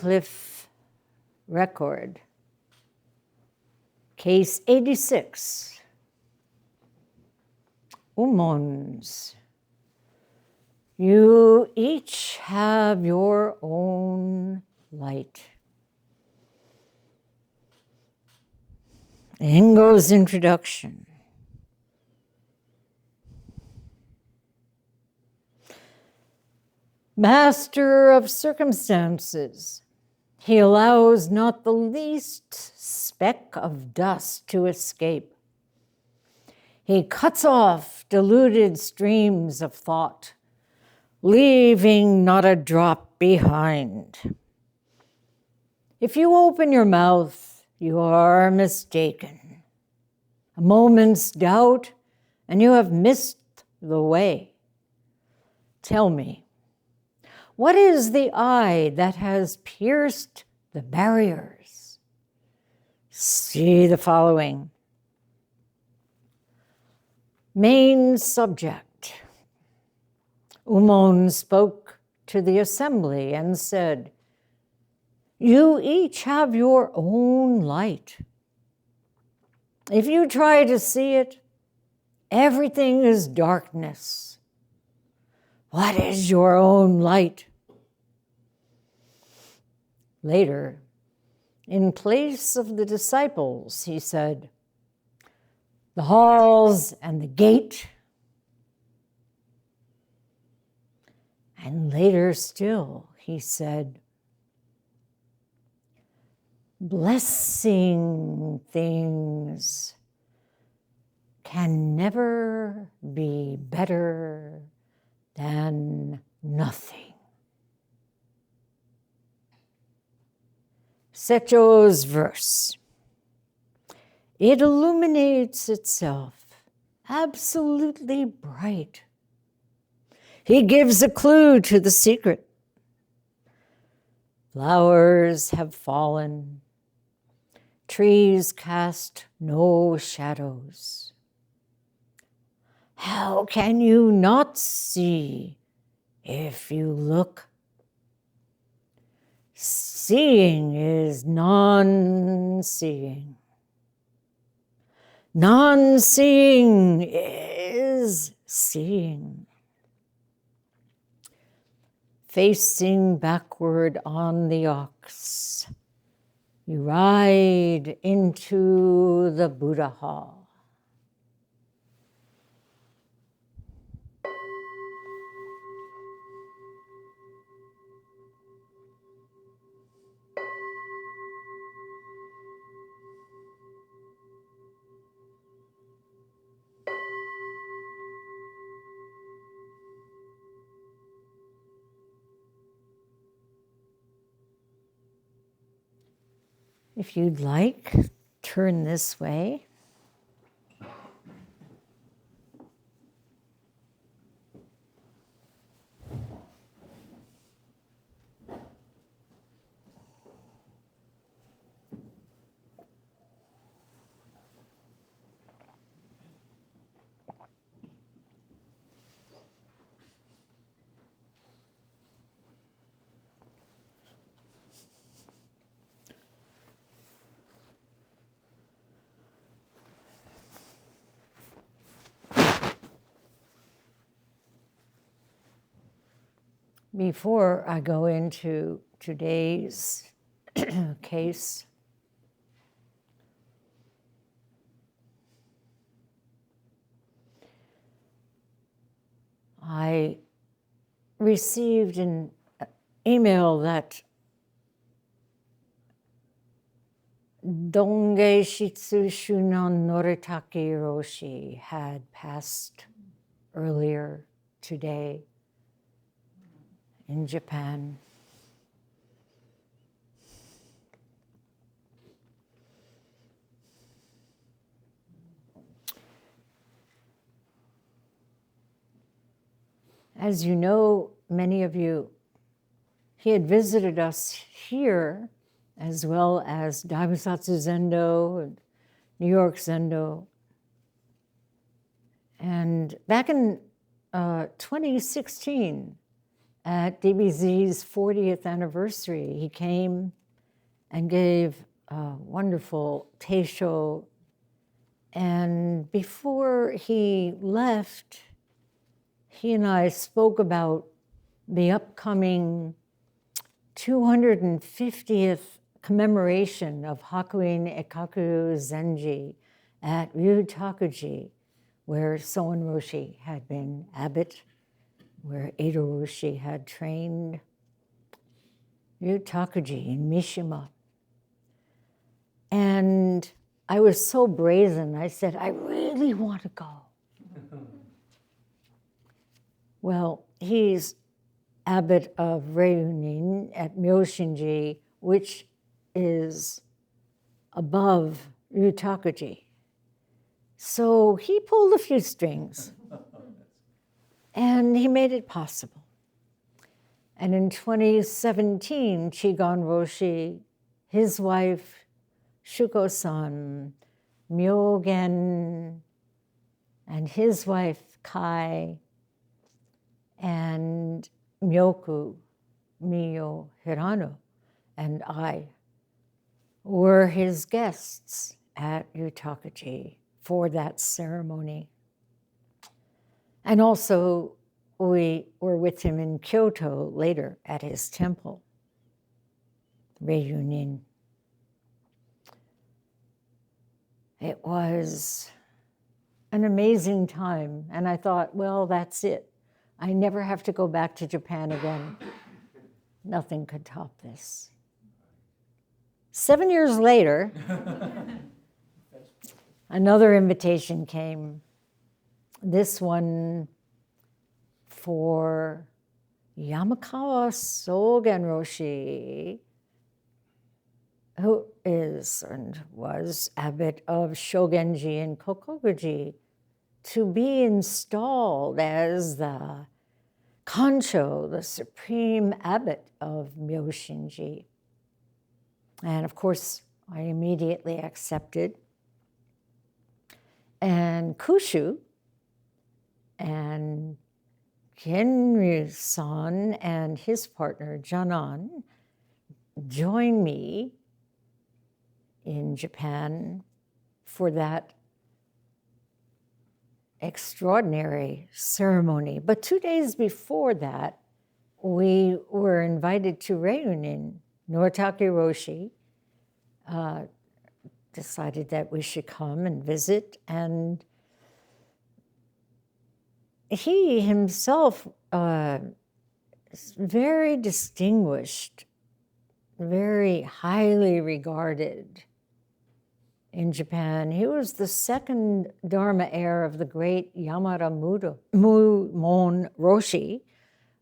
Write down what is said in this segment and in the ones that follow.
Cliff record. Case 86. Umons. You each have your own light. Ingo's introduction. Master of circumstances, he allows not the least speck of dust to escape. He cuts off deluded streams of thought, leaving not a drop behind. If you open your mouth, you are mistaken. A moment's doubt, and you have missed the way. Tell me, what is the eye that has pierced the barriers? See the following. Main subject. Umon spoke to the assembly and said, you each have your own light. If you try to see it, everything is darkness. What is your own light? Later, in place of the disciples, he said, the halls and the gate. And later still, he said, blessing things can never be better than nothing. Secho's verse. It illuminates itself, absolutely bright. He gives a clue to the secret. Flowers have fallen. Trees cast no shadows. How can you not see if you look? Seeing is non-seeing. Non-seeing is seeing. Facing backward on the ox, you ride into the Buddha hall. If you'd like, turn this way. Before I go into today's case, I received an email that Donge Shitsu Shunon Noritake Roshi had passed earlier today in Japan. As you know, many of you, he had visited us here, as well as Daibusatsu Zendo and New York Zendo. And back in 2016, at DBZ's 40th anniversary, he came and gave a wonderful Teisho. And before he left, he and I spoke about the upcoming 250th commemoration of Hakuin Ekaku Zenji at Ryutakuji, where Soen Roshi had been abbot, where Edo Roshi had trained. Ryutakuji in Mishima. And I was so brazen, I said, I really want to go. Well, he's abbot of Reiyunin at Myoshinji, which is above Ryutakuji. So he pulled a few strings, and he made it possible. And in 2017, Chigon Roshi, his wife, Shuko-san, Myogen, and his wife, Kai, and Myoku, Miyo Hirano, and I were his guests at Ryutakuji for that ceremony. And also, we were with him in Kyoto later at his temple, Reiyunin. It was an amazing time, and I thought, well, that's it. I never have to go back to Japan again. Nothing could top this. 7 years later, another invitation came. This one for Yamakawa Sogen Roshi, who is and was abbot of Shogenji in Kokoguji, to be installed as the Kancho, the supreme abbot of Myoshinji. And of course, I immediately accepted. And Kushu and Genryu-san and his partner, Janan, joined me in Japan for that extraordinary ceremony. But 2 days before that, we were invited to Reiyunin. Noritake Roshi decided that we should come and visit, and he himself is very distinguished, very highly regarded in Japan. He was the second Dharma heir of the great Yamada Mumon Roshi,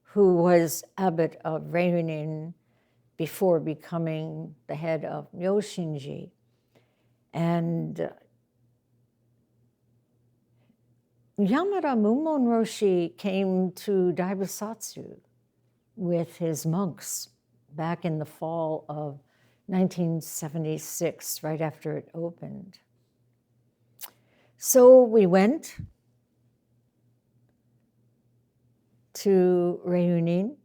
who was abbot of Reiyunin before becoming the head of Myoshinji. And Yamada Mumon Roshi came to Daibusatsu with his monks back in the fall of 1976, right after it opened. So we went to Reiyunin.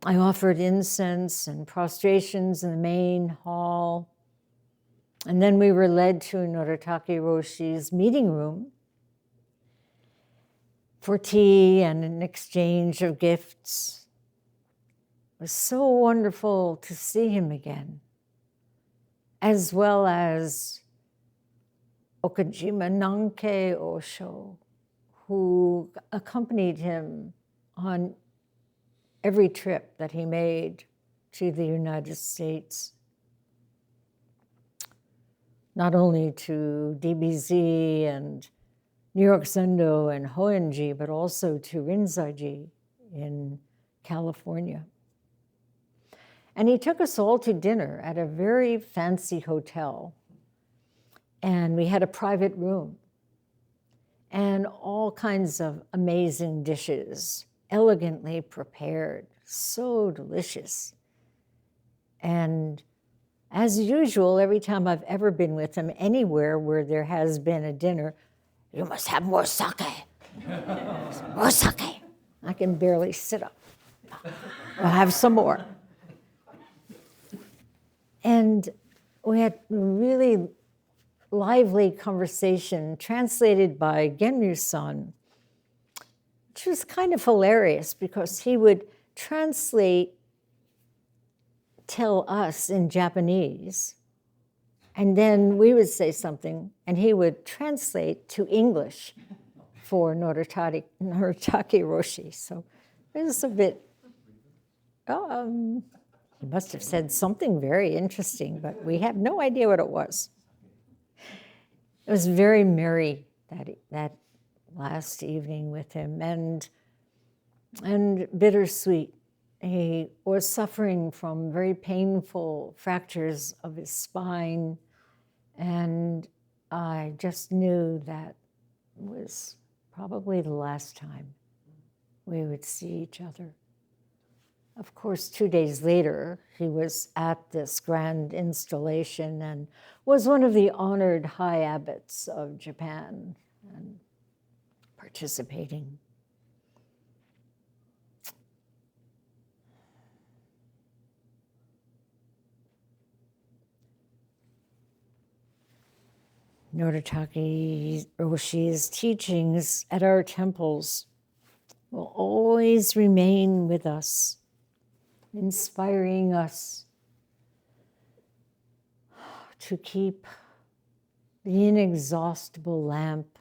I offered incense and prostrations in the main hall. And then we were led to Noritake Roshi's meeting room for tea and an exchange of gifts. It was so wonderful to see him again, as well as Okajima Nanke Osho, who accompanied him on every trip that he made to the United States, not only to DBZ and New York Zendo and Hoenji, but also to Rinzai-ji in California. And he took us all to dinner at a very fancy hotel. And we had a private room and all kinds of amazing dishes, elegantly prepared, so delicious. And as usual, every time I've ever been with him, anywhere where there has been a dinner, you must have more sake, more sake. I can barely sit up. I'll have some more. And we had a really lively conversation translated by Genryu-san, which was kind of hilarious because he would tell us in Japanese, and then we would say something, and he would translate to English for Noritake Roshi. So it was a bit, he must have said something very interesting, but we have no idea what it was. It was very merry that last evening with him, and bittersweet. He was suffering from very painful fractures of his spine, and I just knew that was probably the last time we would see each other. Of course, 2 days later, he was at this grand installation and was one of the honored high abbots of Japan and participating. Noritake Roshi's teachings at our temples will always remain with us, inspiring us to keep the inexhaustible lamp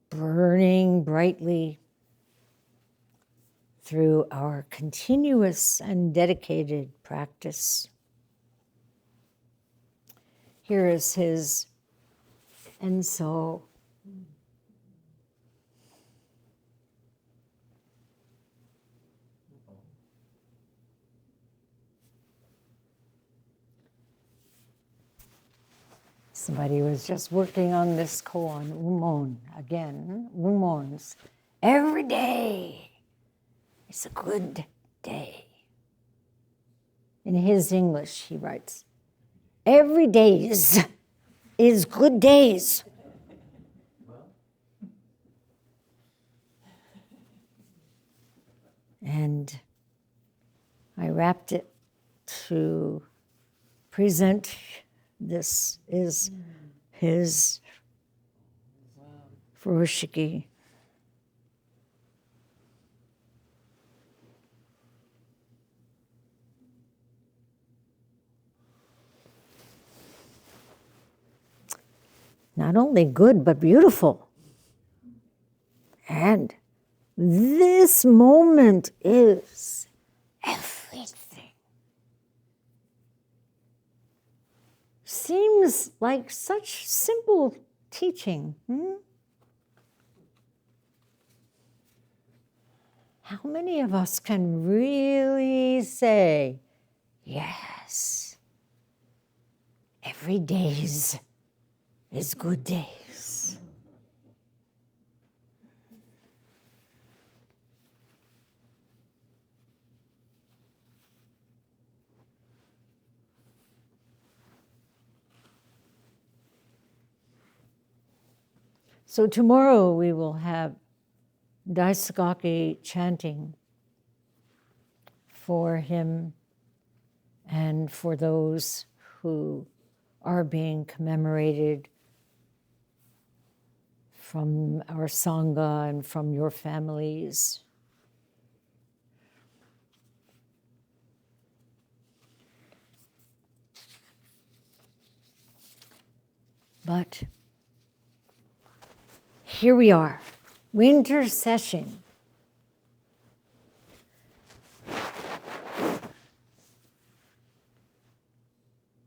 burning brightly through our continuous and dedicated practice. Here is his enso. Somebody was just working on this koan, umon, again, umons. Every day is a good day. In his English, he writes, every day is good days. And I wrapped it to present. This is his furoshiki. Not only good, but beautiful. And this moment is everything. Seems like such simple teaching. How many of us can really say, yes, every day is good days? So tomorrow we will have Daisakake chanting for him and for those who are being commemorated from our Sangha and from your families. But here we are, winter session.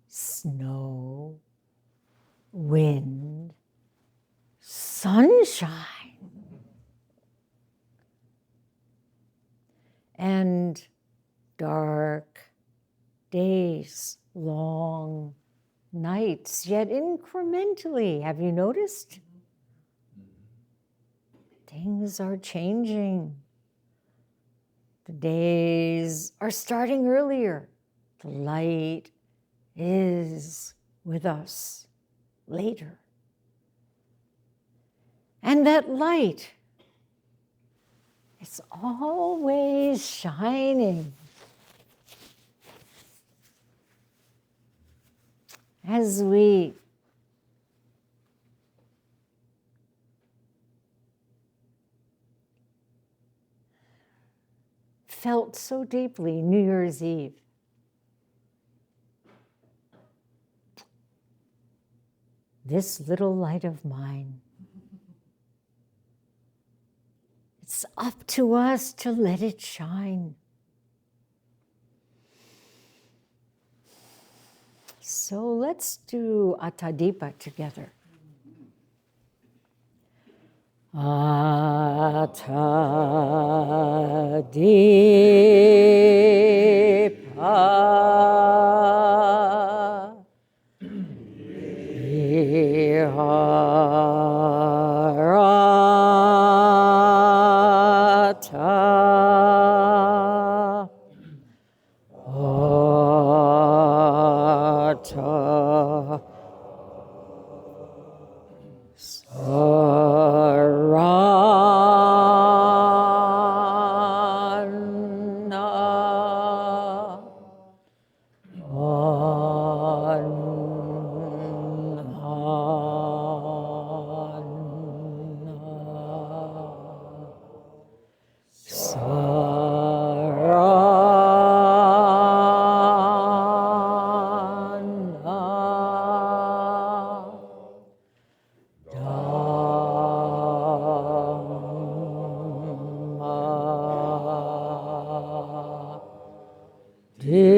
Snow, wind, sunshine. And dark days, long nights, yet incrementally. Have you noticed? Things are changing. The days are starting earlier. The light is with us later. And that light It's always shining. As we felt so deeply New Year's Eve, this little light of mine, it's up to us to let it shine. So let's do Atadipa together. Atadipa Viharata Ata Sarana Anha Sarana Dhamma Dipa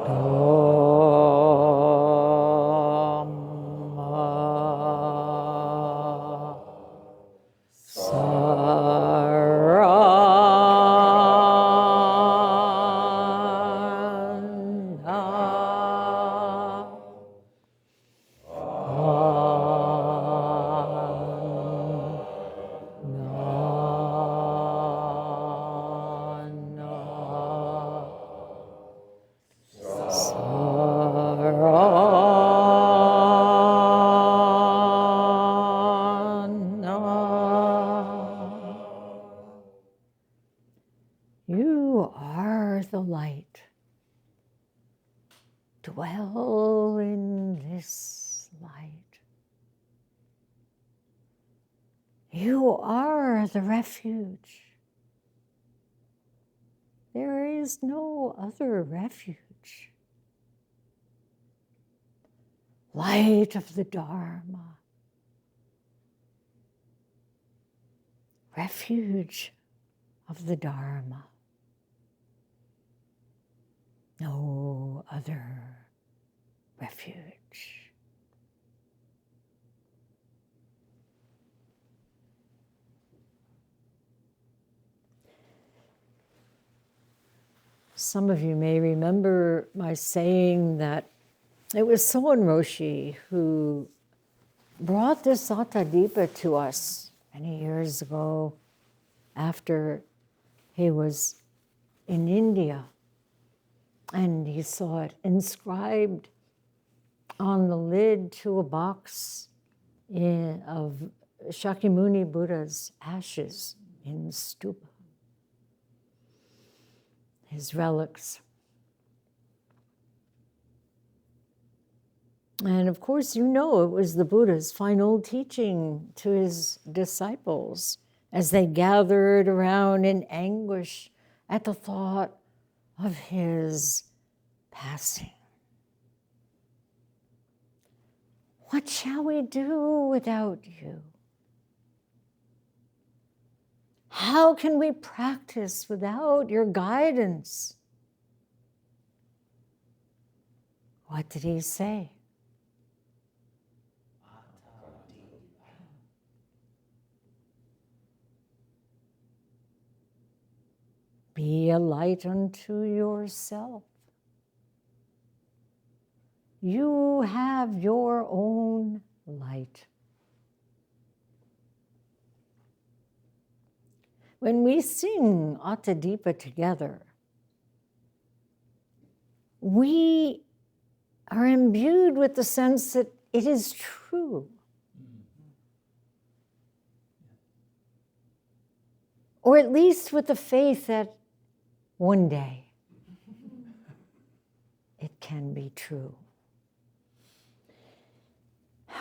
Dhamma Sarana You are the light. Dwell in this light. You are the refuge. There is no other refuge. Light of the Dharma. Refuge of the Dharma. No other refuge. Some of you may remember my saying that it was Soen Roshi who brought this Atadipa to us many years ago after he was in India. And he saw it inscribed on the lid to a box of Shakyamuni Buddha's ashes in stupa, his relics. And of course, you know, it was the Buddha's final teaching to his disciples as they gathered around in anguish at the thought of his passing. What shall we do without you? How can we practice without your guidance? What did he say? Be a light unto yourself. You have your own light. When we sing Atadipa together, we are imbued with the sense that it is true. Or at least with the faith that one day it can be true.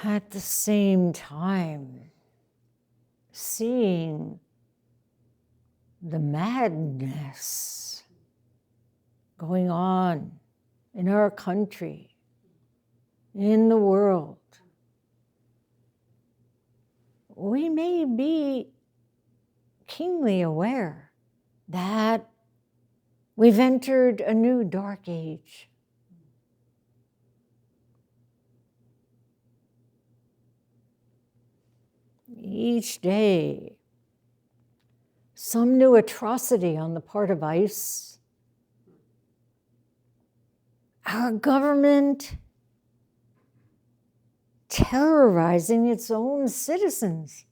At the same time, seeing the madness going on in our country, in the world, we may be keenly aware that we've entered a new dark age. Each day, some new atrocity on the part of ICE. Our government terrorizing its own citizens.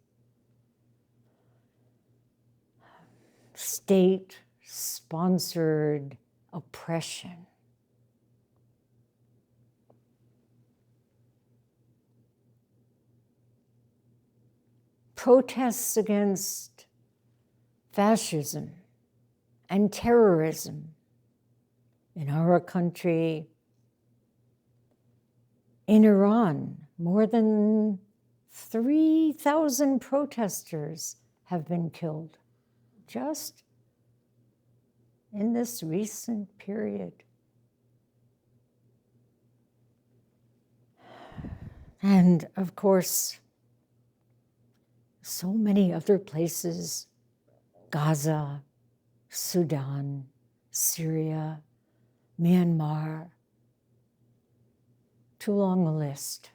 State-sponsored oppression. Protests against fascism and terrorism in our country. In Iran, more than 3,000 protesters have been killed just in this recent period. And of course, so many other places, Gaza, Sudan, Syria, Myanmar, too long a list.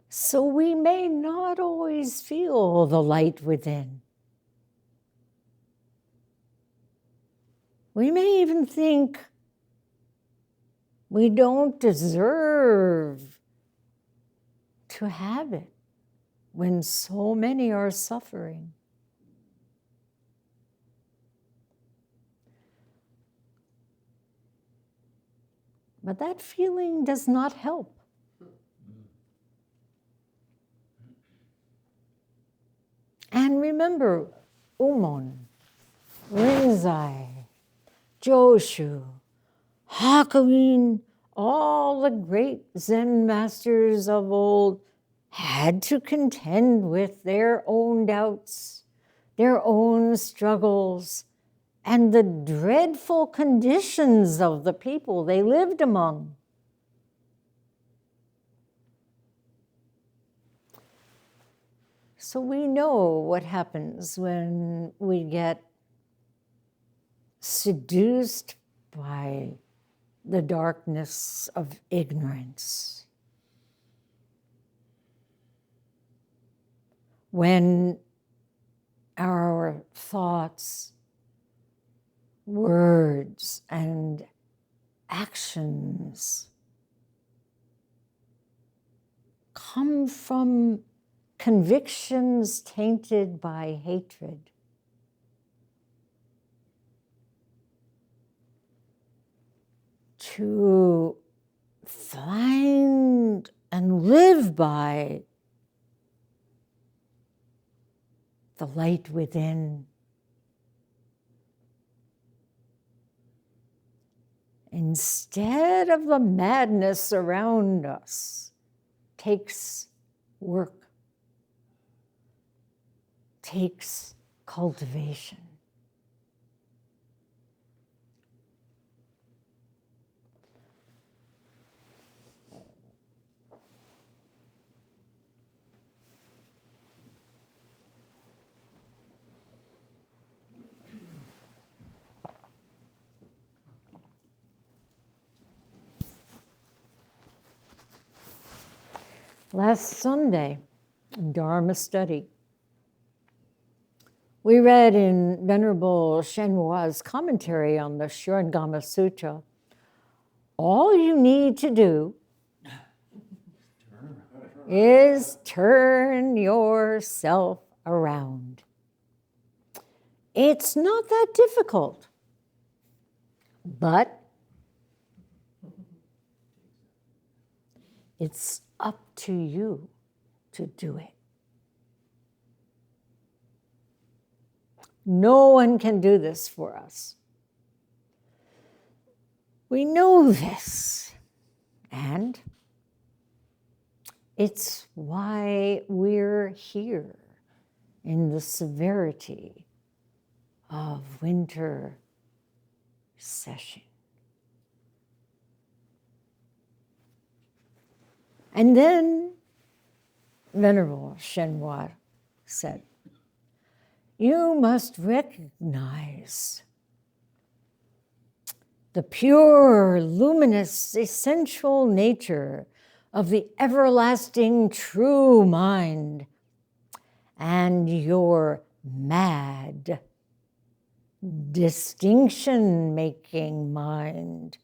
So we may not always feel the light within. We may even think we don't deserve to have it when so many are suffering. But that feeling does not help. And remember, Umon, Rinzai, Joshu, Hakuin, all the great Zen masters of old had to contend with their own doubts, their own struggles, and the dreadful conditions of the people they lived among. So we know what happens when we get seduced by the darkness of ignorance. When our thoughts, words, and actions come from convictions tainted by hatred. To find and live by the light within. Instead of the madness around us, takes work, takes cultivation. Last Sunday, in Dharma study, we read in Venerable Shenhua's commentary on the Shurangama Sutra, all you need to do is turn yourself around. It's not that difficult. But it's up to you to do it. No one can do this for us. We know this, and it's why we're here in the severity of winter session. And then Venerable Shenhua said, you must recognize the pure, luminous, essential nature of the everlasting true mind, and your mad, distinction-making mind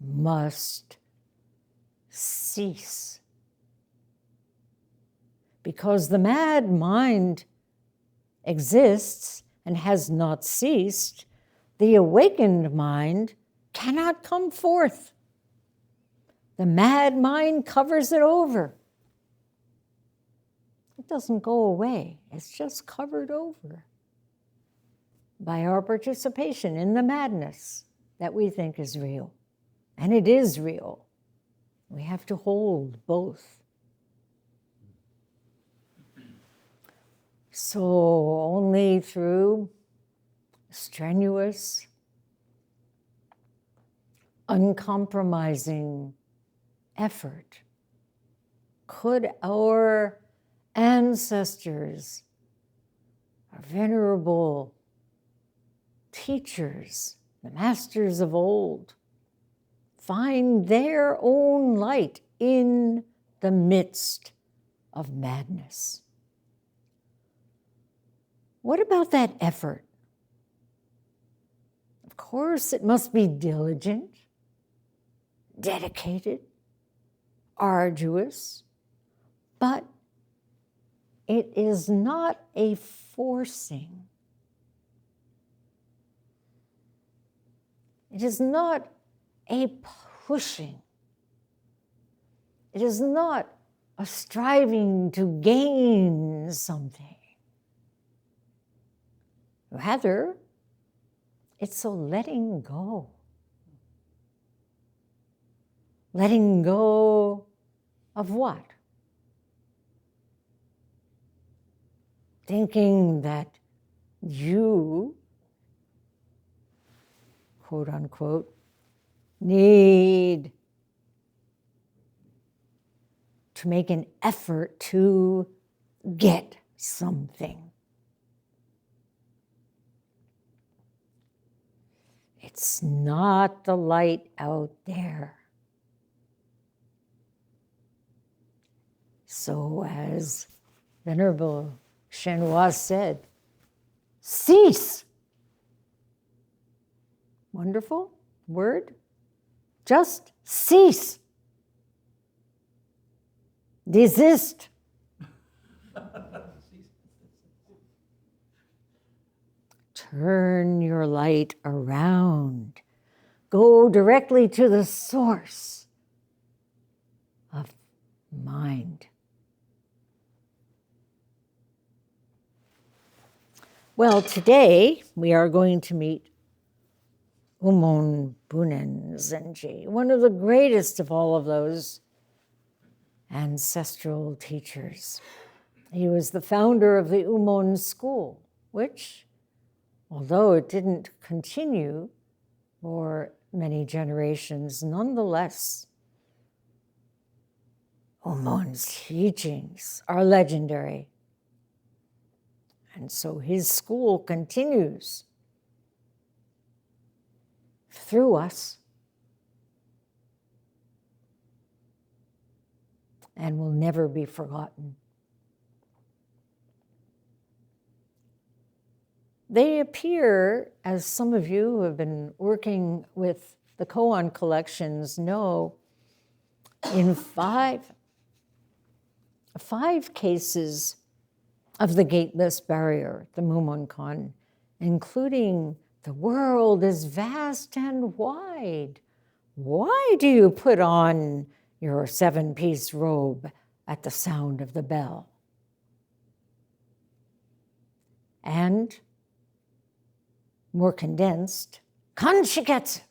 must cease. Because the mad mind exists and has not ceased, the awakened mind cannot come forth. The mad mind covers it over. It doesn't go away. It's just covered over by our participation in the madness that we think is real. And it is real. We have to hold both. So only through strenuous, uncompromising effort could our ancestors, our venerable teachers, the masters of old, find their own light in the midst of madness. What about that effort? Of course, it must be diligent, dedicated, arduous, but it is not a forcing. It is not a pushing. It is not a striving to gain something. Rather, it's a letting go. Letting go of what? Thinking that you, quote unquote, need to make an effort to get something. It's not the light out there. So as Venerable Shenhua said, cease. Wonderful word. Just cease. Desist. Turn your light around. Go directly to the source of mind. Well, today we are going to meet Umon Bunen Zenji, one of the greatest of all of those ancestral teachers. He was the founder of the Umon school, which, although it didn't continue for many generations, nonetheless, Umon's teachings are legendary. And so his school continues through us and will never be forgotten. They appear, as some of you who have been working with the koan collections know, in five cases of the gateless barrier, the Mumonkan, including The world is vast and wide. Why do you put on your 7-piece robe at the sound of the bell? And, more condensed, kanshiketsu,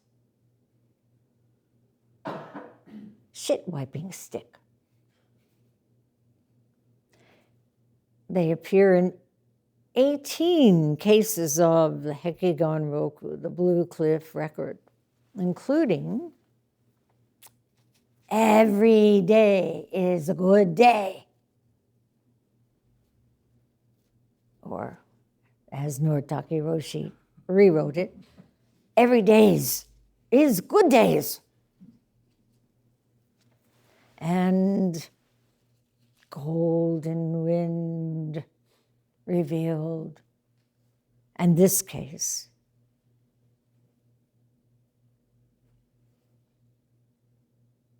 shit wiping stick. They appear in 18 cases of the Hekigon Roku, the Blue Cliff record, including every day is a good day. Or, as Nortake Roshi rewrote it, every days is good days. And golden wind revealed, and this case,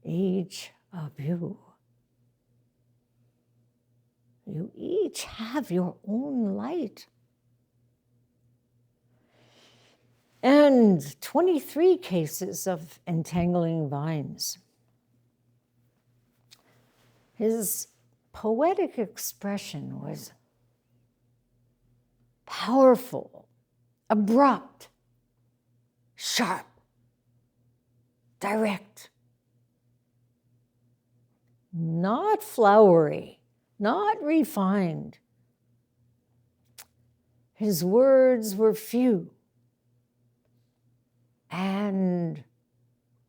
each of you each have your own light. And 23 cases of entangling vines. His poetic expression was powerful, abrupt, sharp, direct, not flowery, not refined. His words were few and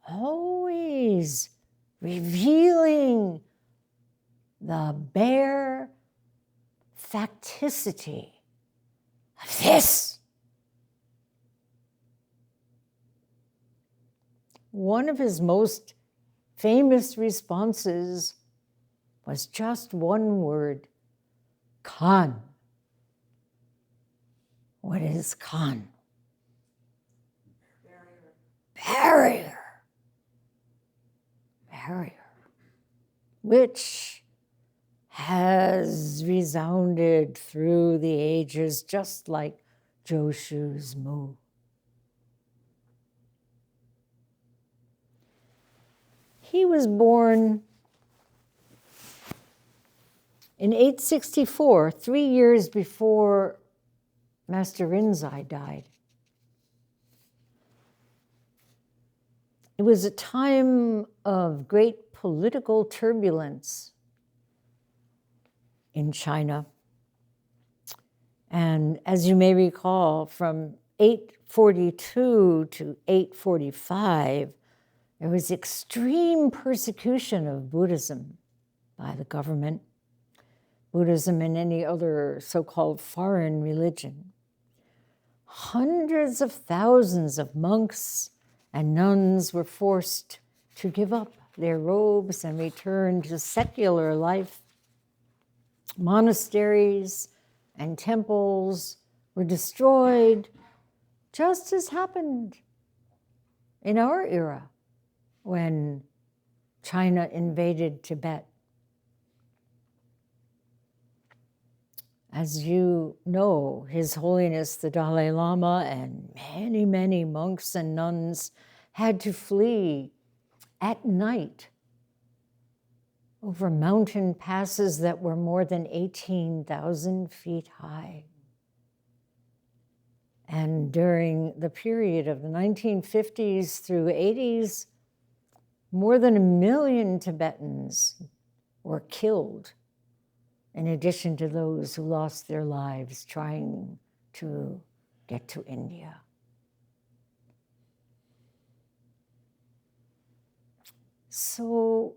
always revealing the bare facticity of this. One of his most famous responses was just one word, Khan. What is Khan? Barrier. Barrier. Which has resounded through the ages just like Joshu's Mu. He was born in 864, 3 years before Master Rinzai died. It was a time of great political turbulence in China. And as you may recall, from 842 to 845, there was extreme persecution of Buddhism by the government, Buddhism and any other so-called foreign religion. Hundreds of thousands of monks and nuns were forced to give up their robes and return to secular life. Monasteries and temples were destroyed, just as happened in our era when China invaded Tibet. As you know, His Holiness the Dalai Lama and many, many monks and nuns had to flee at night over mountain passes that were more than 18,000 feet high. And during the period of the 1950s through 80s, more than 1 million Tibetans were killed, in addition to those who lost their lives trying to get to India. So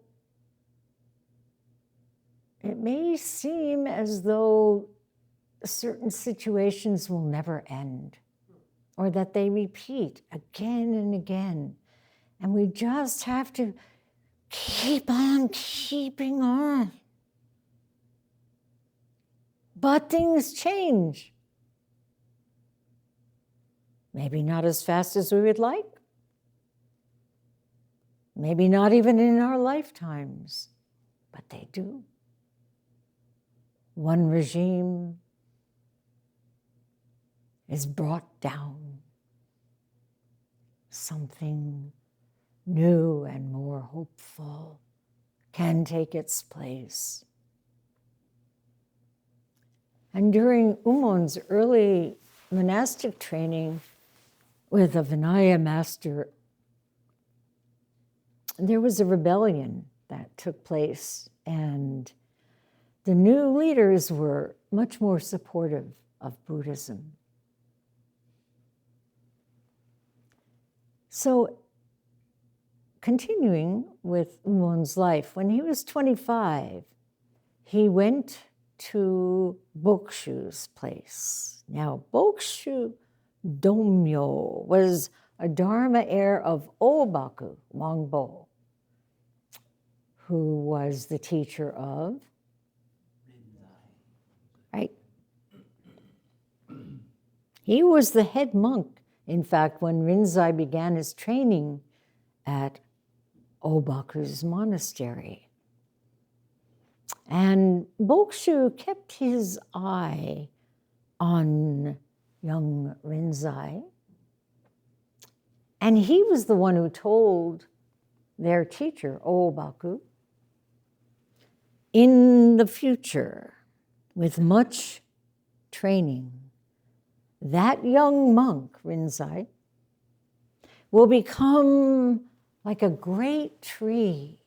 it may seem as though certain situations will never end, or that they repeat again and again. And we just have to keep on keeping on. But things change. Maybe not as fast as we would like. Maybe not even in our lifetimes, but they do. One regime is brought down something new and more hopeful can take its place. And during Umon's early monastic training with a Vinaya master, there was a rebellion that took place, and the new leaders were much more supportive of Buddhism. So, continuing with Umon's life, when he was 25, he went to Bokshu's place. Now, Bokshu Domyo was a Dharma heir of Obaku Wangbo, who was the teacher of, right? He was the head monk, in fact, when Rinzai began his training at Obaku's monastery. And Bokshu kept his eye on young Rinzai, and he was the one who told their teacher, Obaku, in the future, with much training, that young monk, Rinzai, will become like a great tree,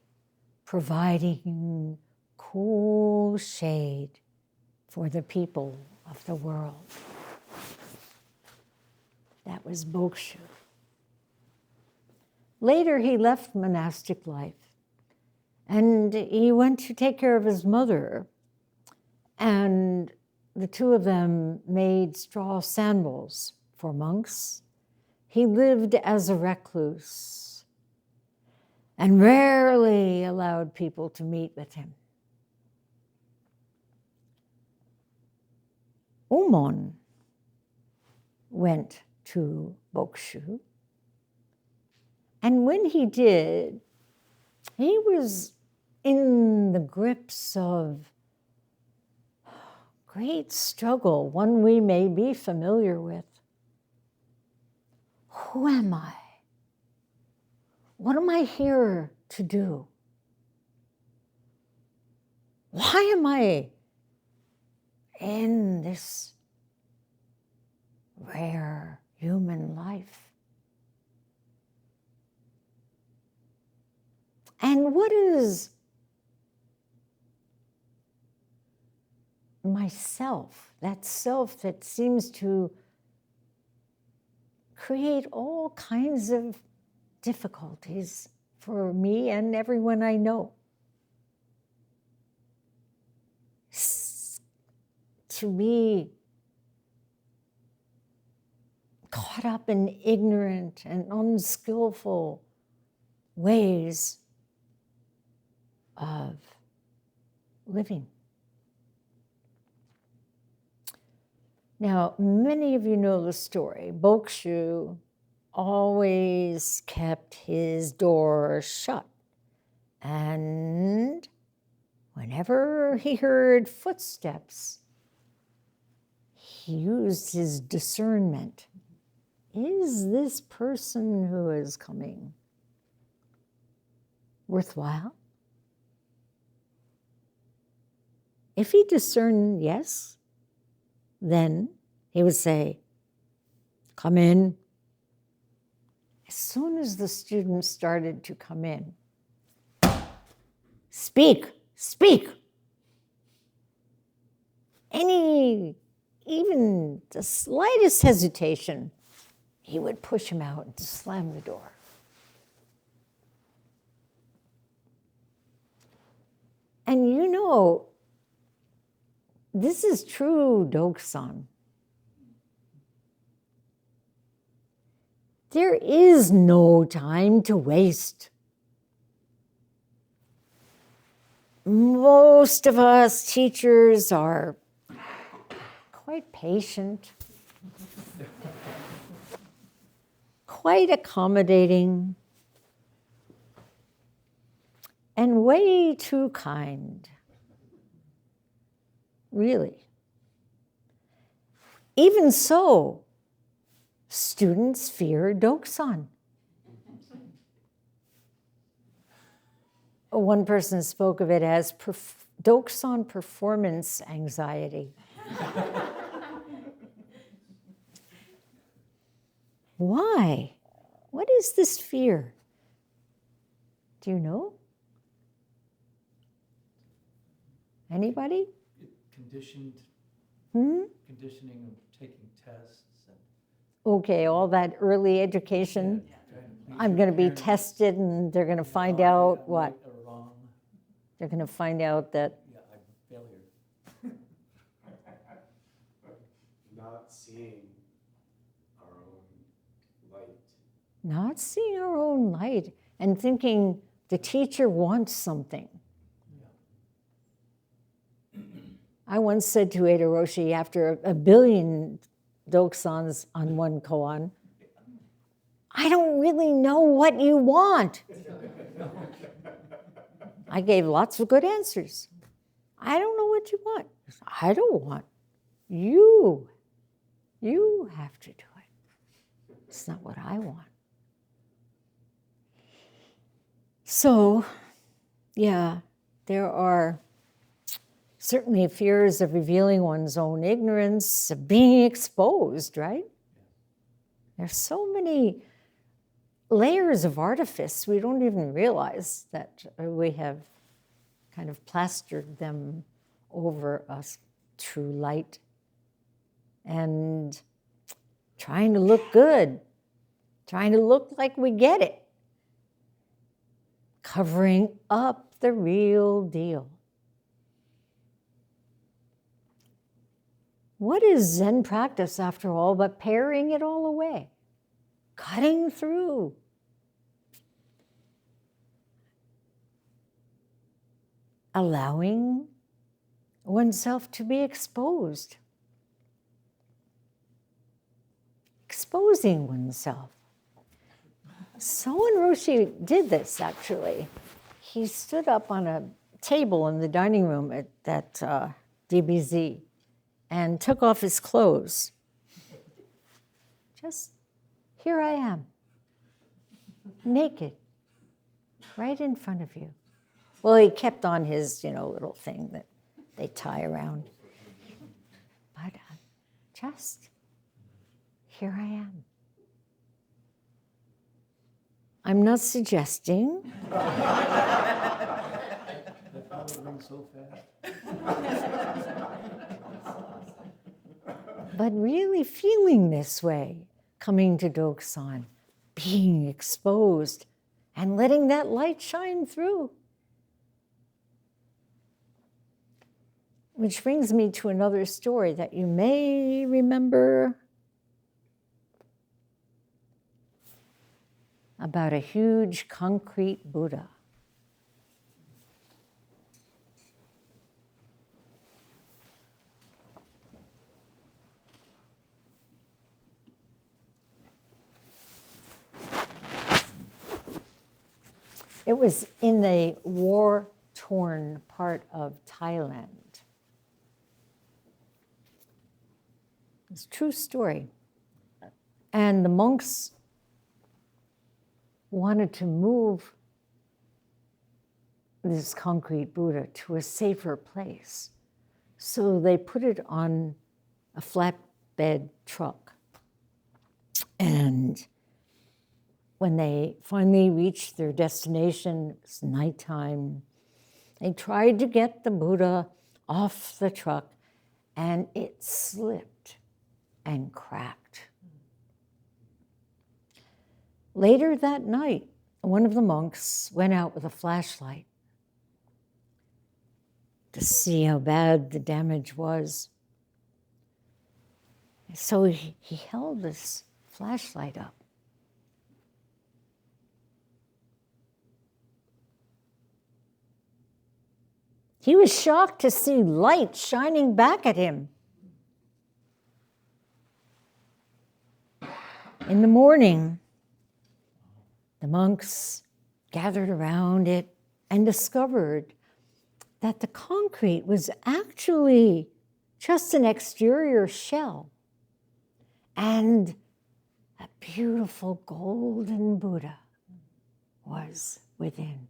providing cool shade for the people of the world. That was Bokshu. Later, he left monastic life, and he went to take care of his mother, and the two of them made straw sandals for monks. He lived as a recluse and rarely allowed people to meet with him. Umon went to Bokshu, and when he did, he was in the grips of great struggle, one we may be familiar with. Who am I? What am I here to do? Why am I in this rare human life? And what is myself, that self that seems to create all kinds of difficulties for me and everyone I know? To be caught up in ignorant and unskillful ways of living. Now, many of you know the story. Bokshu always kept his door shut, and whenever he heard footsteps, he used his discernment. Is this person who is coming worthwhile? If he discerned yes, then he would say, come in. As soon as the students started to come in, speak, speak. Even the slightest hesitation, he would push him out and slam the door. And you know, this is true Doksan. There is no time to waste. Most of us teachers are quite patient, quite accommodating, and way too kind. Really. Even so, students fear Doksan. One person spoke of it as Doksan performance anxiety. Why? What is this fear? Do you know? Anybody? Conditioning of taking tests. Okay, all that early education. I'm going to be tested, and they're going to find out what? Wrong. They're going to find out that. Yeah, I'm a failure. Not seeing our own light. Not seeing our own light and thinking the teacher wants something. I once said to Ada Roshi after a billion doksans on one koan, I don't really know what you want. I gave lots of good answers. I don't know what you want. I don't want. You have to do it. It's not what I want. So, yeah, there are certainly fears of revealing one's own ignorance, of being exposed, right? There's so many layers of artifice, we don't even realize that we have kind of plastered them over us through light. And trying to look good, trying to look like we get it, covering up the real deal. What is Zen practice, after all, but paring it all away, cutting through? Allowing oneself to be exposed. Exposing oneself. Soen Roshi did this, actually. He stood up on a table in the dining room at that DBZ and took off his clothes. Just, here I am, naked, right in front of you. Well, he kept on his, little thing that they tie around. But just, here I am. I'm not suggesting. That probably went so fast. But really feeling this way, coming to Doksan, being exposed, and letting that light shine through. Which brings me to another story that you may remember about a huge concrete Buddha. It was in the war-torn part of Thailand. It's a true story. And the monks wanted to move this concrete Buddha to a safer place. So they put it on a flatbed truck. And when they finally reached their destination, it was nighttime, they tried to get the Buddha off the truck, and it slipped and cracked. Later that night, one of the monks went out with a flashlight to see how bad the damage was. So he held this flashlight up. He was shocked to see light shining back at him. In the morning, the monks gathered around it and discovered that the concrete was actually just an exterior shell and a beautiful golden Buddha was within.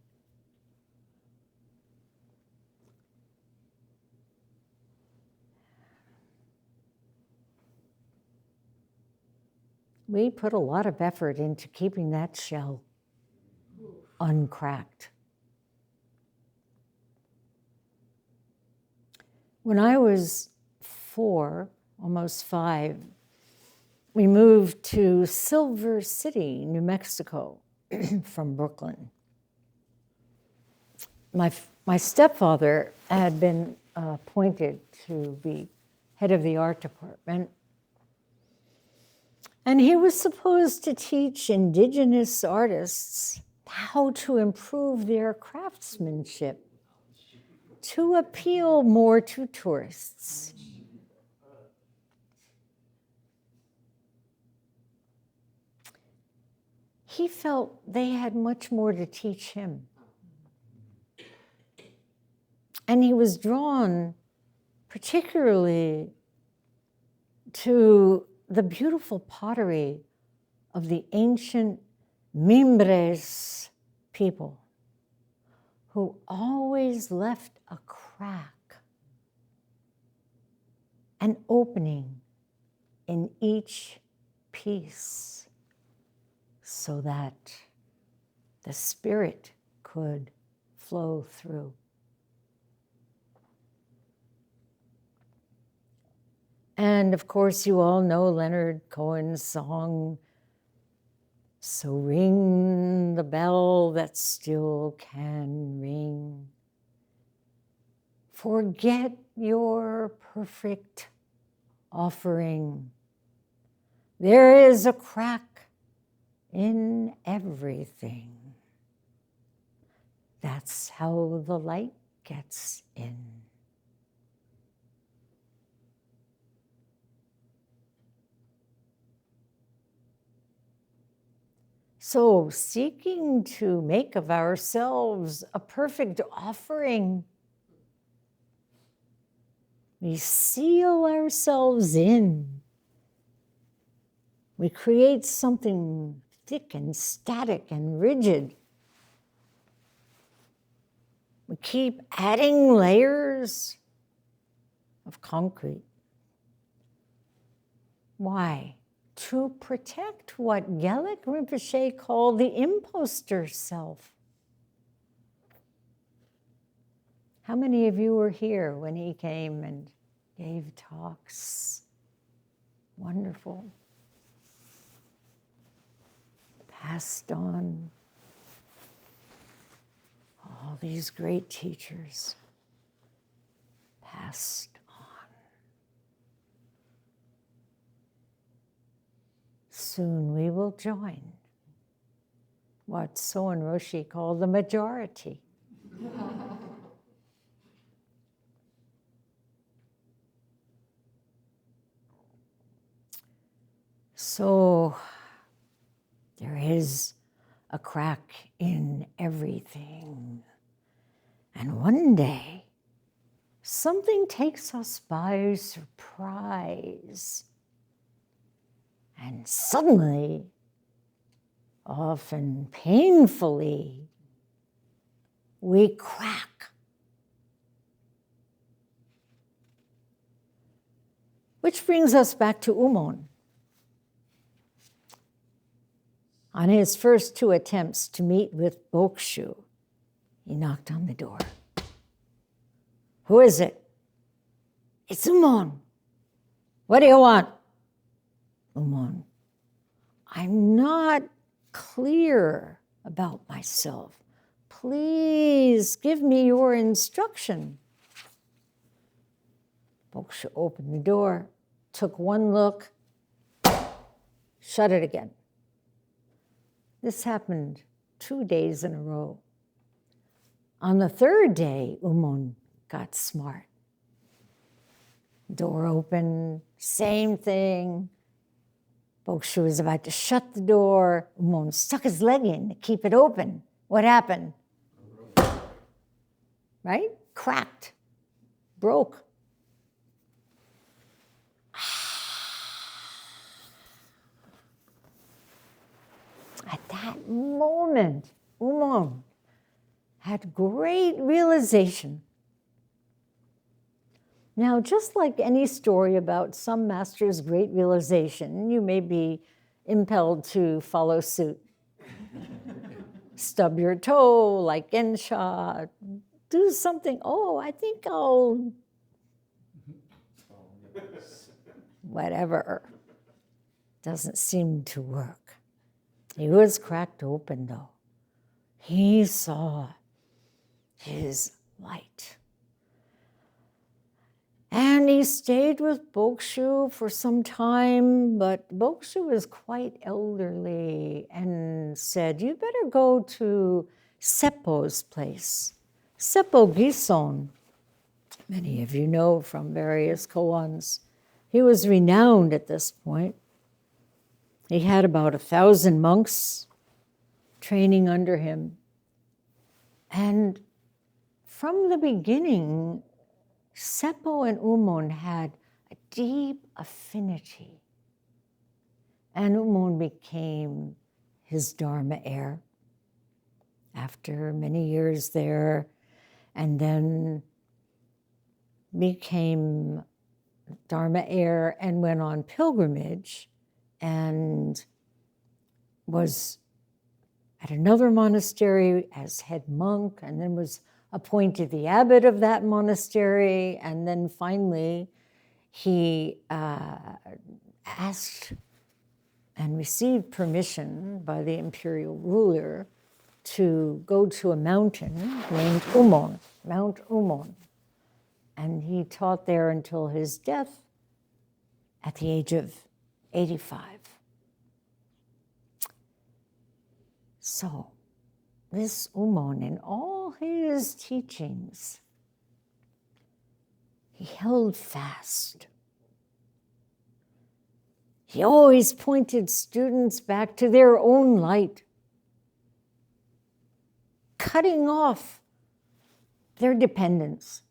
We put a lot of effort into keeping that shell uncracked. When I was 4, almost 5, we moved to Silver City, New Mexico, from Brooklyn. My stepfather had been appointed to be head of the art department, and he was supposed to teach indigenous artists how to improve their craftsmanship to appeal more to tourists. He felt they had much more to teach him. And he was drawn particularly to the beautiful pottery of the ancient Mimbres people, who always left a crack, an opening in each piece so that the spirit could flow through. And of course, you all know Leonard Cohen's song, "So ring the bell that still can ring. Forget your perfect offering. There is a crack in everything. That's how the light gets in." So, seeking to make of ourselves a perfect offering, we seal ourselves in. We create something thick and static and rigid. We keep adding layers of concrete. Why? To protect what Gelek Rinpoche called the imposter self. How many of you were here when he came and gave talks? Wonderful. Passed on all these great teachers. Passed on. Soon we will join what So and Roshi call the majority. So there is a crack in everything. And one day, something takes us by surprise. And suddenly, often painfully, we crack. Which brings us back to Umon. On his first 2 attempts to meet with Bokshu, he knocked on the door. "Who is it?" "It's Umon." "What do you want?" "Umon, I'm not clear about myself. Please give me your instruction." Bokshu opened the door, took one look, shut it again. This happened 2 days in a row. On the 3rd day, Umon got smart. Door open, same thing. Bokshu was about to shut the door. Umon stuck his leg in to keep it open. What happened? Right? Cracked. Broke. At that moment, Umon had great realization. Now, just like any story about some master's great realization, you may be impelled to follow suit. Stub your toe like Gensha. Do something. Oh, I think I'll... Whatever. Doesn't seem to work. He was cracked open, though. He saw his light. And he stayed with Bokshu for some time, but Bokshu was quite elderly and said, you better go to Seppo's place. Seppo Gison, many of you know from various koans. He was renowned at this point. He had about 1,000 monks training under him. And from the beginning, Seppo and Umon had a deep affinity. And Umon became his Dharma heir after many years there, and then became Dharma heir and went on pilgrimage and was at another monastery as head monk, and then was appointed the abbot of that monastery, and then finally he asked and received permission by the imperial ruler to go to a mountain named Umon, Mount Umon. And he taught there until his death at the age of 85. So, this Umon, in all his teachings, he held fast. He always pointed students back to their own light, cutting off their dependence.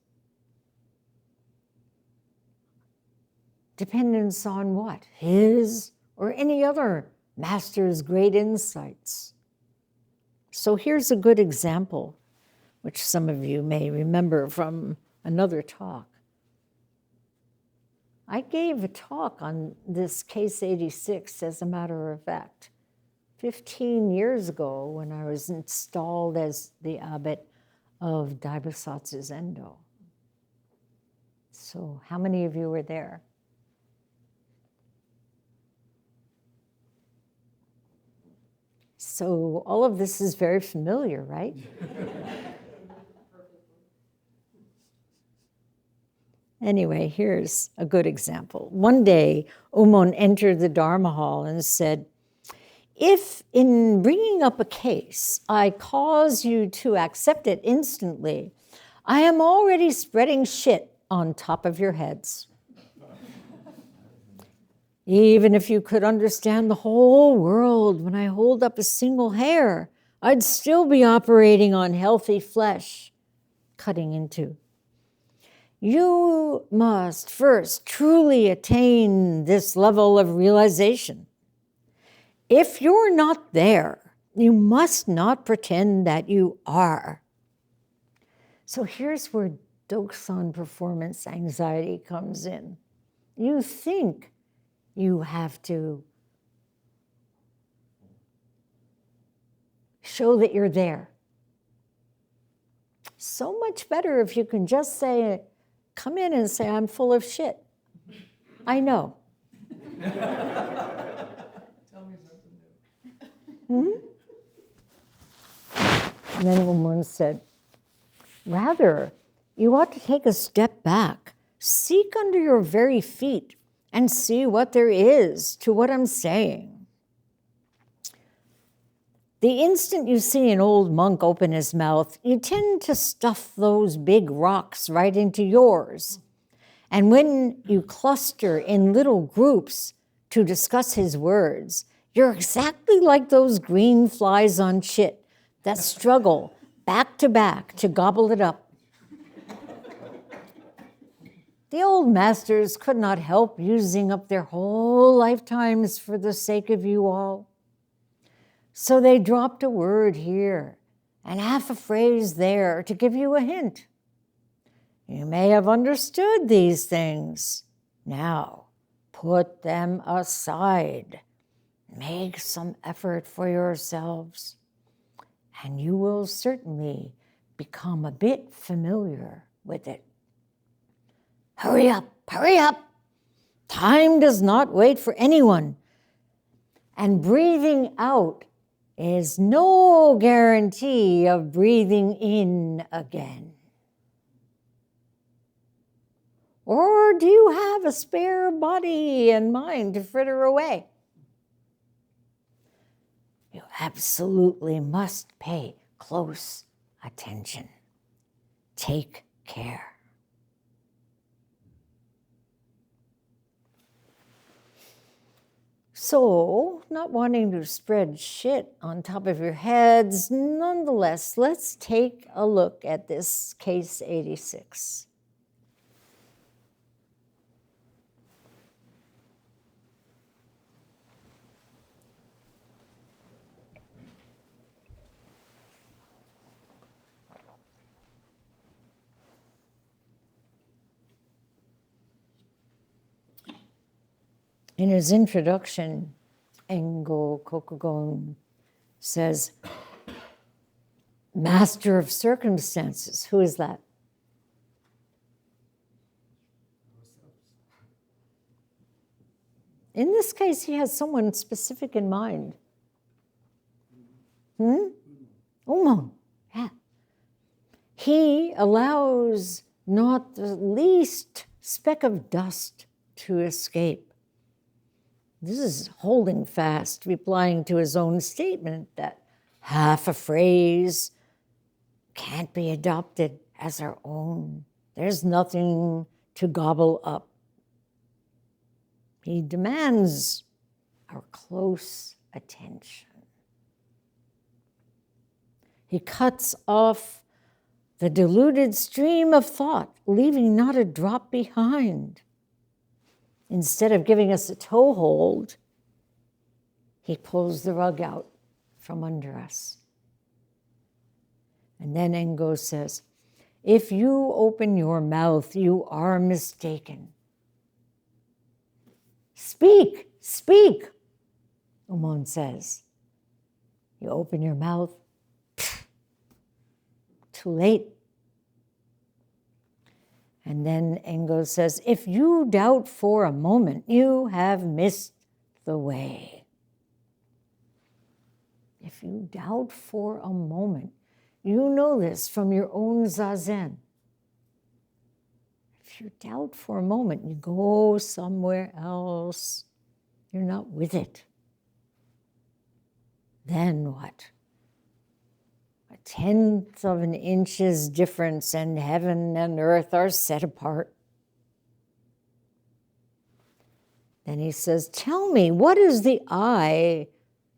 Dependence on what? His or any other master's great insights. So here's a good example, which some of you may remember from another talk. I gave a talk on this case 86, as a matter of fact, 15 years ago when I was installed as the abbot of Daibosatsu Zendo. So how many of you were there? So all of this is very familiar, right? Anyway, here's a good example. One day, Umon entered the Dharma hall and said, if in bringing up a case, I cause you to accept it instantly, I am already spreading shit on top of your heads. Even if you could understand the whole world, when I hold up a single hair, I'd still be operating on healthy flesh, cutting into. You must first truly attain this level of realization. If you're not there, you must not pretend that you are. So here's where Doksan performance anxiety comes in. You think you have to show that you're there. So much better if you can just say, come in and say, I'm full of shit. I know. Tell me something new. And then one said, rather, you ought to take a step back, seek under your very feet, and see what there is to what I'm saying. The instant you see an old monk open his mouth, you tend to stuff those big rocks right into yours. And when you cluster in little groups to discuss his words, you're exactly like those green flies on shit that struggle back to gobble it up. The old masters could not help using up their whole lifetimes for the sake of you all. So they dropped a word here and half a phrase there to give you a hint. You may have understood these things. Now, put them aside. Make some effort for yourselves, and you will certainly become a bit familiar with it. Hurry up, hurry up. Time does not wait for anyone. And breathing out is no guarantee of breathing in again. Or do you have a spare body and mind to fritter away? You absolutely must pay close attention. Take care. So, not wanting to spread shit on top of your heads, nonetheless, let's take a look at this case 86. In his introduction, Engo Kokugon says, master of circumstances. Who is that? In this case, he has someone specific in mind. Umon, yeah. He allows not the least speck of dust to escape. This is holding fast, replying to his own statement that half a phrase can't be adopted as our own. There's nothing to gobble up. He demands our close attention. He cuts off the diluted stream of thought, leaving not a drop behind. Instead of giving us a toehold, he pulls the rug out from under us. And then Engo says, if you open your mouth, you are mistaken. Speak, speak, Umon says. You open your mouth, too late. And then Engo says, if you doubt for a moment, you have missed the way. If you doubt for a moment, you know this from your own zazen. If you doubt for a moment, you go somewhere else. You're not with it. Then what? 1/10 of an inch's difference, and heaven and earth are set apart. Then he says, tell me, what is the eye,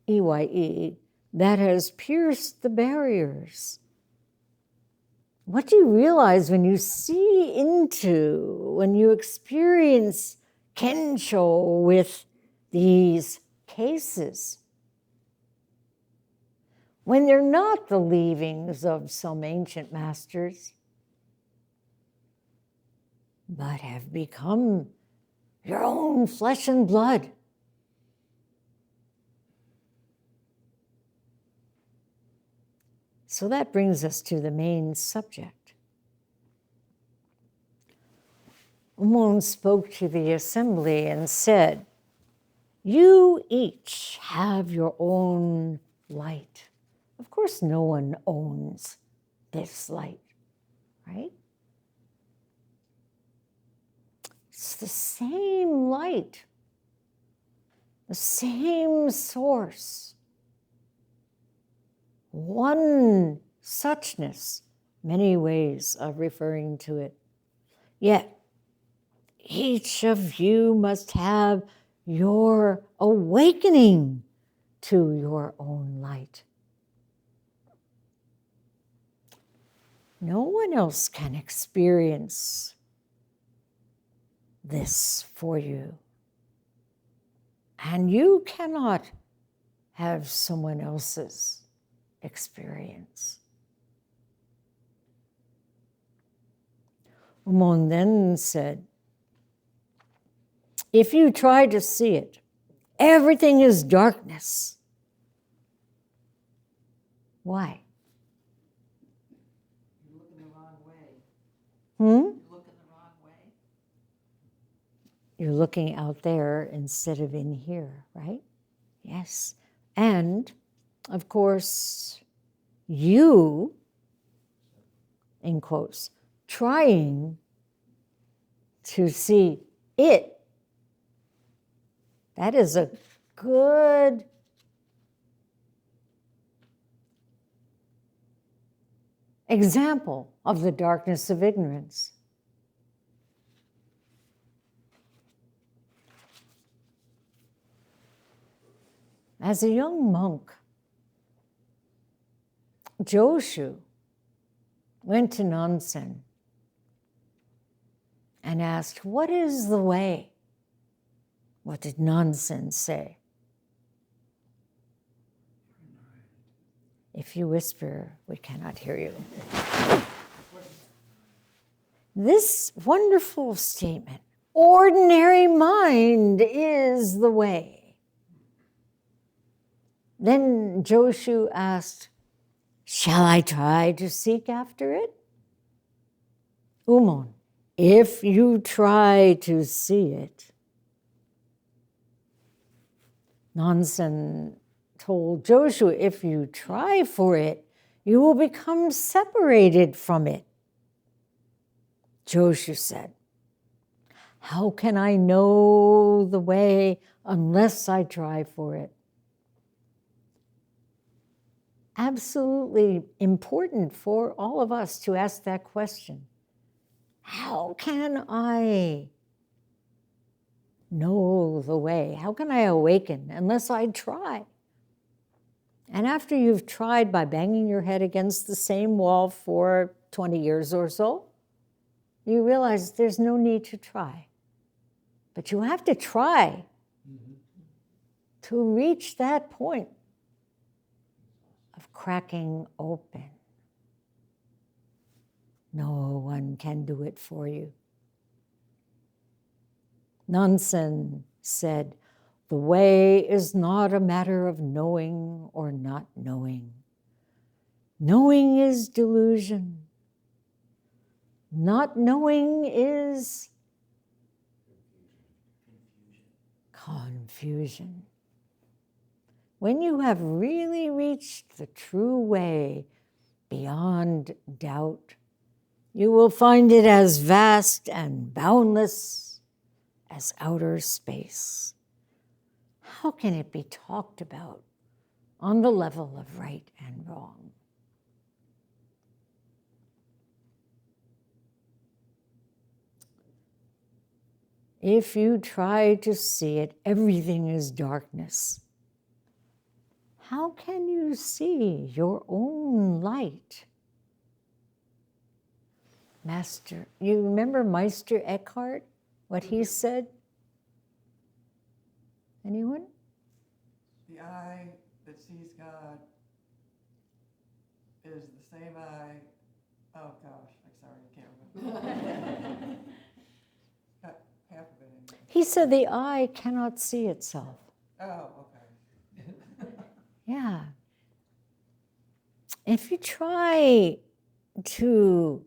EYE, that has pierced the barriers? What do you realize when you see into, when you experience Kensho with these cases? When they're not the leavings of some ancient masters, but have become your own flesh and blood. So that brings us to the main subject. Umon spoke to the assembly and said, you each have your own light. Of course, no one owns this light, right? It's the same light, the same source. One suchness, many ways of referring to it. Yet, each of you must have your awakening to your own light. No one else can experience this for you. And you cannot have someone else's experience. Umon then said, if you try to see it, everything is darkness. Why? You're looking the wrong way. Hmm? You're looking the wrong way. You're looking out there instead of in here, right? Yes. And, of course, you, in quotes, trying to see it, that is a good example of the darkness of ignorance. As a young monk, Joshu went to Nansen and asked, "What is the way?" What did Nansen say? If you whisper, we cannot hear you. This wonderful statement, ordinary mind is the way. Then Joshu asked, "Shall I try to seek after it?" Umon, if you try to see it. Nansen told Joshu, if you try for it, you will become separated from it. Joshu said, "How can I know the way unless I try for it?" Absolutely important for all of us to ask that question. How can I know the way? How can I awaken unless I try? And after you've tried by banging your head against the same wall for 20 years or so, you realize there's no need to try. But you have to try to reach that point of cracking open. No one can do it for you. Nansen said, "The way is not a matter of knowing or not knowing. Knowing is delusion. Not knowing is confusion. When you have really reached the true way beyond doubt, you will find it as vast and boundless as outer space. How can it be talked about on the level of right and wrong?" If you try to see it, everything is darkness. How can you see your own light? Master, you remember Meister Eckhart, what he said? Anyone? The eye that sees God is the same eye. Oh gosh, I'm sorry, I can't remember. Got half of it in there. He said the eye cannot see itself. Oh, okay. Yeah. If you try to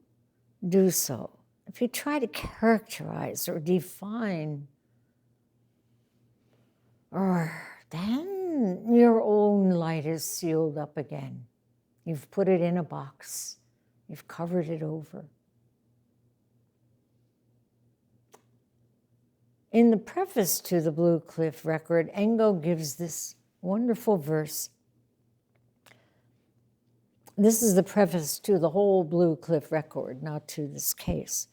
do so, if you try to characterize or define, then your own light is sealed up again. You've put it in a box. You've covered it over. In the preface to the Blue Cliff Record, Engo gives this wonderful verse. This is the preface to the whole Blue Cliff Record, not to this case.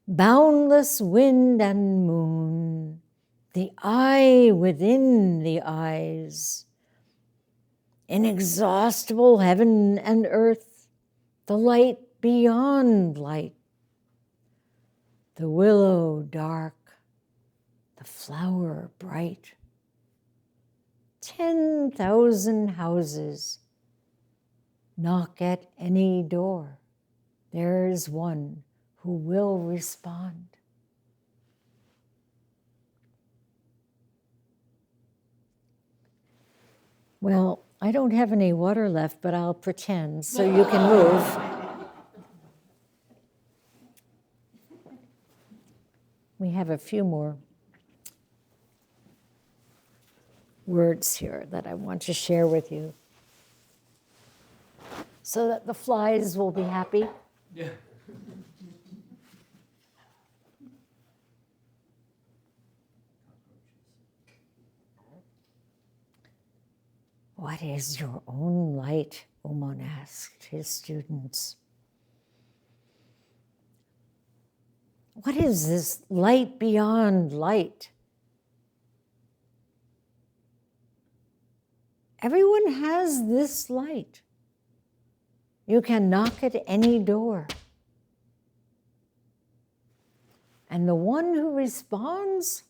Boundless wind and moon, the eye within the eyes, inexhaustible heaven and earth, the light beyond light, the willow dark, the flower bright, 10,000 houses knock at any door. There is one who will respond. Well, I don't have any water left, but I'll pretend so you can move. We have a few more words here that I want to share with you so that the flies will be happy. Yeah. What is your own light? Umon asked his students. What is this light beyond light? Everyone has this light. You can knock at any door. And the one who responds,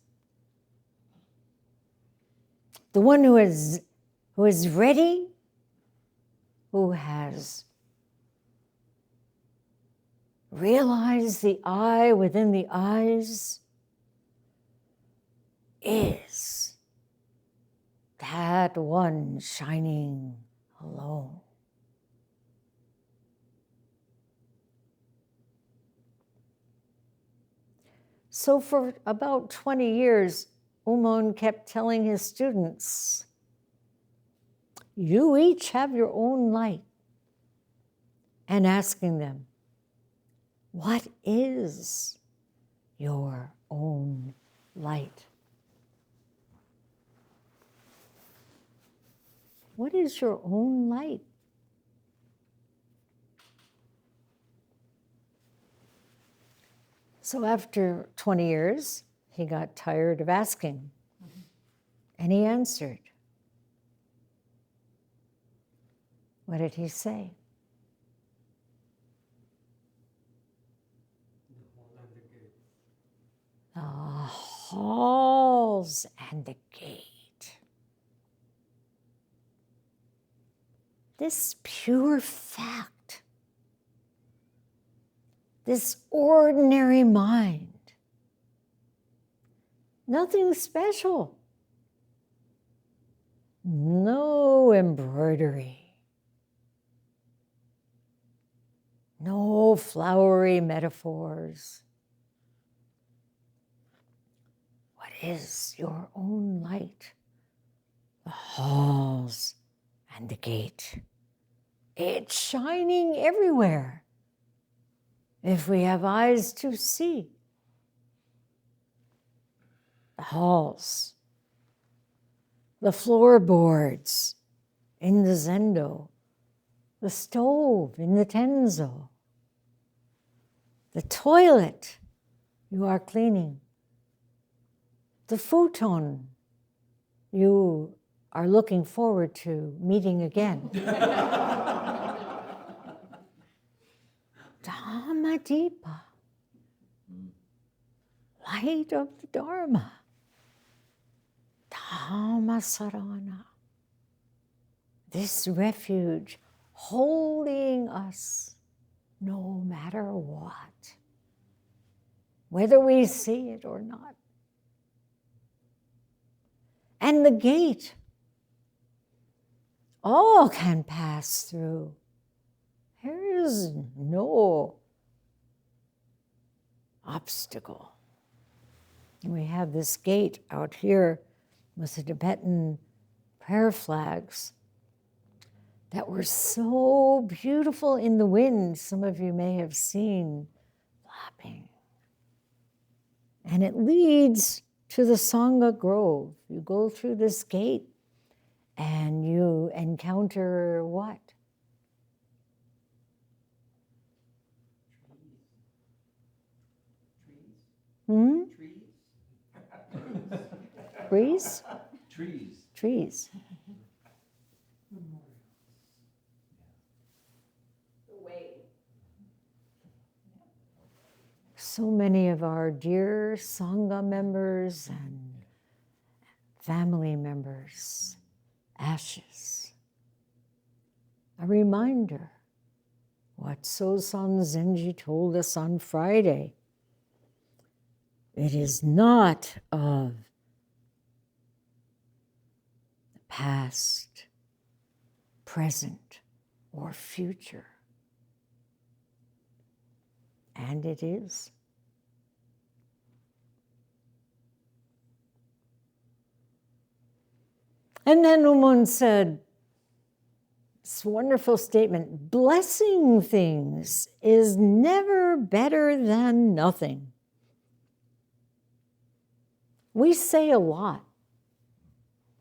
the one who is ready, who has realized the eye within the eyes, is that one shining alone. So for about 20 years, Umon kept telling his students, you each have your own light, and asking them, what is your own light? What is your own light? So after 20 years, he got tired of asking, and he answered. What did he say? The halls and the gate. This pure fact, this ordinary mind, nothing special, no embroidery, no flowery metaphors. What is your own light? The halls and the gate. It's shining everywhere, if we have eyes to see. The halls, the floorboards in the zendo, the stove in the tenzo, the toilet you are cleaning, the futon you are looking forward to meeting again. Dhamma-deepa, light of the Dharma, Dhamma-sarana, this refuge holding us no matter what, whether we see it or not. And the gate, all can pass through. There is no obstacle. And we have this gate out here with the Tibetan prayer flags that were so beautiful in the wind. Some of you may have seen flapping. And it leads to the Sangha Grove. You go through this gate and you encounter what? Hmm? Trees? Trees. Trees. So many of our dear Sangha members and family members, ashes. A reminder what Sosan Zenji told us on Friday. It is not of the past present, or future. And it is. And then Umun said, this wonderful statement, blessing things is never better than nothing. We say a lot.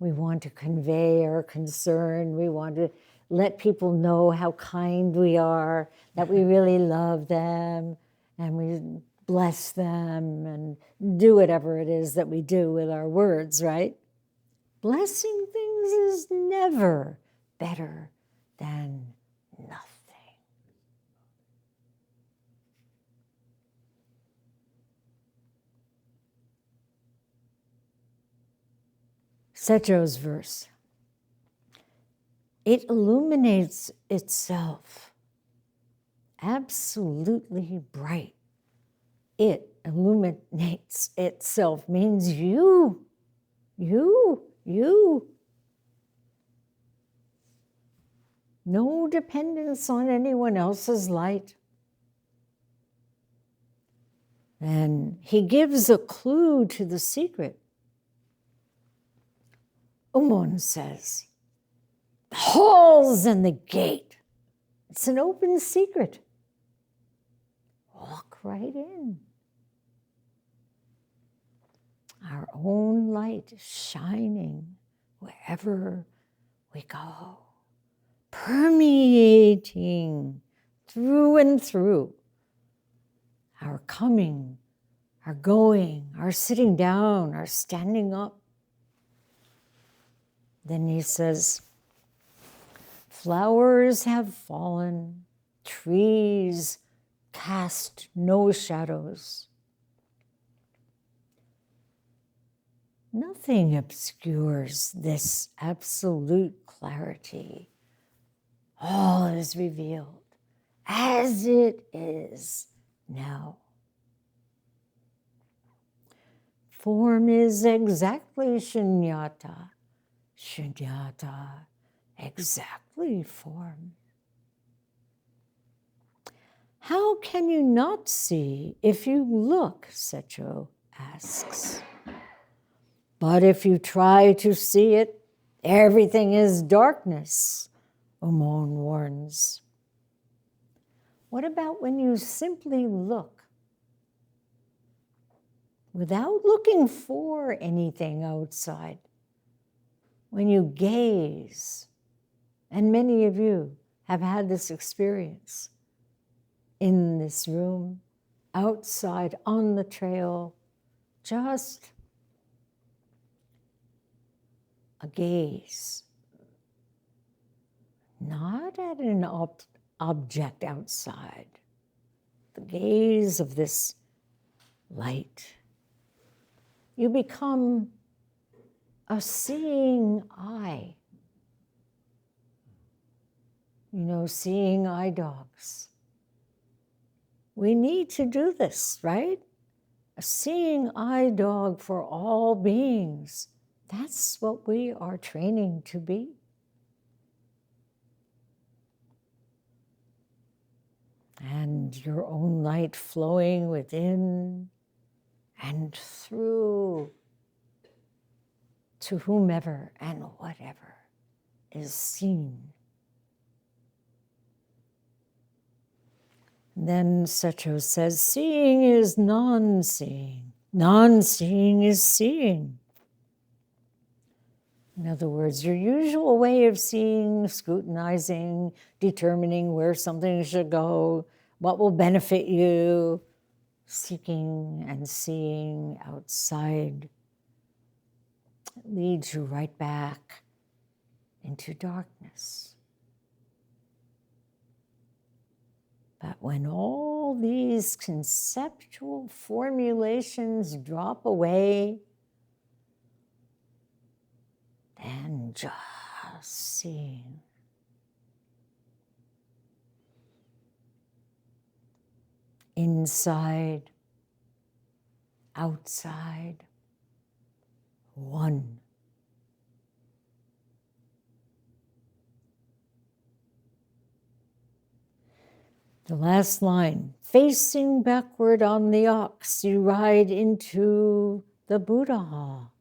We want to convey our concern. We want to let people know how kind we are, that we really love them, and we bless them and do whatever it is that we do with our words, right? Blessing things is never better than nothing. Secho's verse. It illuminates itself absolutely bright. It illuminates itself means you. No dependence on anyone else's light. And he gives a clue to the secret. Umun says, the hall's and the gate. It's an open secret. Walk right in. Our own light shining wherever we go, permeating through and through. Our coming, our going, our sitting down, our standing up. Then he says, flowers have fallen, trees cast no shadows. Nothing obscures this absolute clarity. All is revealed as it is now. Form is exactly shunyata. Shunyata, exactly form. How can you not see if you look, Secho asks. But if you try to see it, everything is darkness, Umun warns. What about when you simply look? Without looking for anything outside. When you gaze, and many of you have had this experience in this room, outside, on the trail, just a gaze, not at an object outside, the gaze of this light. You become a seeing eye. You know, seeing eye dogs. We need to do this, right? A seeing eye dog for all beings. That's what we are training to be. And your own light flowing within and through to whomever and whatever is seen. Then Secho says, seeing is non-seeing. Non-seeing is seeing. In other words, your usual way of seeing, scrutinizing, determining where something should go, what will benefit you, seeking and seeing outside, leads you right back into darkness. But when all these conceptual formulations drop away, then just seeing. Inside, outside, one. The last line, facing backward on the ox, you ride into the Buddha hall.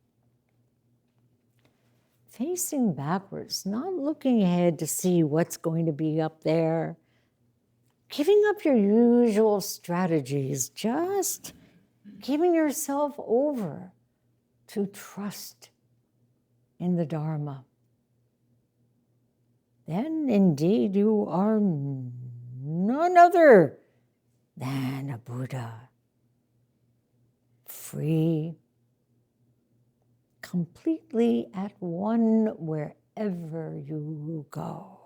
Facing backwards, not looking ahead to see what's going to be up there, giving up your usual strategies, just giving yourself over to trust in the Dharma. Then indeed you are none other than a Buddha, free, completely at one wherever you go.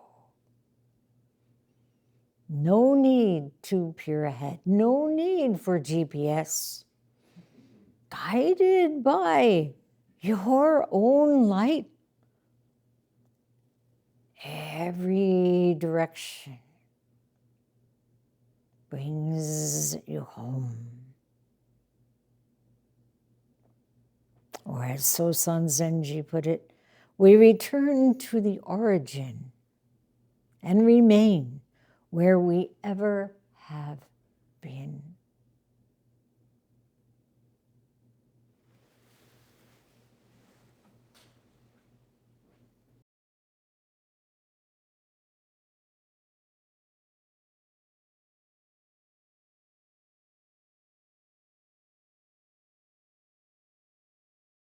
No need to peer ahead, no need for GPS. Guided by your own light, every direction brings you home. Or as Sosan Zenji put it, we return to the origin and remain where we ever have been.